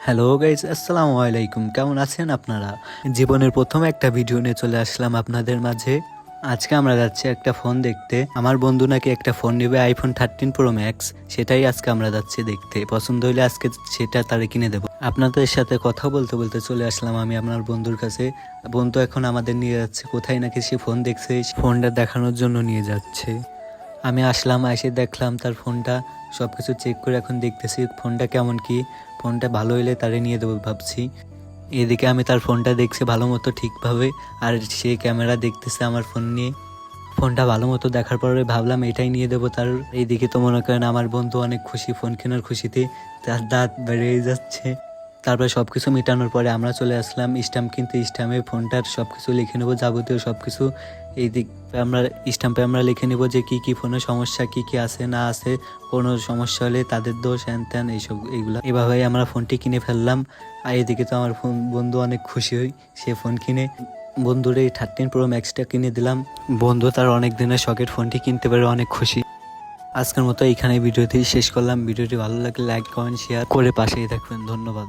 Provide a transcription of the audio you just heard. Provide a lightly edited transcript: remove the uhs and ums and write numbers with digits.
Hello guys, আসসালামু আলাইকুম। কেমন আছেন আপনারা? জীবনের প্রথম একটা ভিডিও নিয়ে চলে আসলাম আপনাদের মাঝে। আজকে আমরা যাচ্ছি একটা ফোন দেখতে। আমার বন্ধু নাকি একটা ফোন নেবে, আইফোন 13 প্রো ম্যাক্স। সেটাই আজকে আমরা যাচ্ছি দেখতে। পছন্দ হলে আজকে সেটা তারে কিনে দেবো। আপনাদের সাথে কথা বলতে বলতে চলে আসলাম আমি আপনার বন্ধুর কাছে। বন্ধু এখন আমাদের নিয়ে যাচ্ছে কোথায়, নাকি সে ফোন দেখছে, ফোনটা দেখানোর জন্য নিয়ে যাচ্ছে। আমি আসলাম, এসে দেখলাম তার ফোনটা, সব কিছু চেক করে এখন দেখতেছি ফোনটা কেমন কি। ফোনটা ভালো হলে তারে নিয়ে দেবো ভাবছি। এদিকে আমি তার ফোনটা দেখছি ভালো মতো ঠিকভাবে, আর সে ক্যামেরা দেখতেছে আমার ফোন নিয়ে। ফোনটা ভালো মতো দেখার পরে ভাবলাম এটাই নিয়ে দেবো তার। এইদিকে তো মনে করেন আমার বন্ধু অনেক খুশি, ফোন কেনার খুশিতে তার দাঁত বেড়ে যাচ্ছে। তারপরে সবকিছু মেটানোর পরে আমরা চলে আসলাম স্ট্যাম্প কিনতে। স্ট্যাম্পে ফোনটার সবকিছু লিখে নেবো, যাবতীয় সবকিছু। এই দিক আমরা স্ট্যাম্পে আমরা লিখে নেবো যে কি কি ফোনের সমস্যা, কি কি আছে না আছে, কোনো সমস্যা হলে তাদের দোষ, হ্যান ত্যান, এইসব এইগুলা। এভাবেই আমরা ফোনটি কিনে ফেললাম। আর এদিকে তো আমার বন্ধু অনেক খুশি হই, সে ফোন কিনে বন্ধুর এই 13 প্রো ম্যাক্সটা কিনে দিলাম। বন্ধু তার অনেক দিনের শখের ফোনটি কিনতে পেরে অনেক খুশি। আজকের মতো এইখানে ভিডিওটি শেষ করলাম। ভিডিওটি ভালো লাগলে লাইক, কমেন্ট, শেয়ার করে পাশেই থাকবেন। ধন্যবাদ।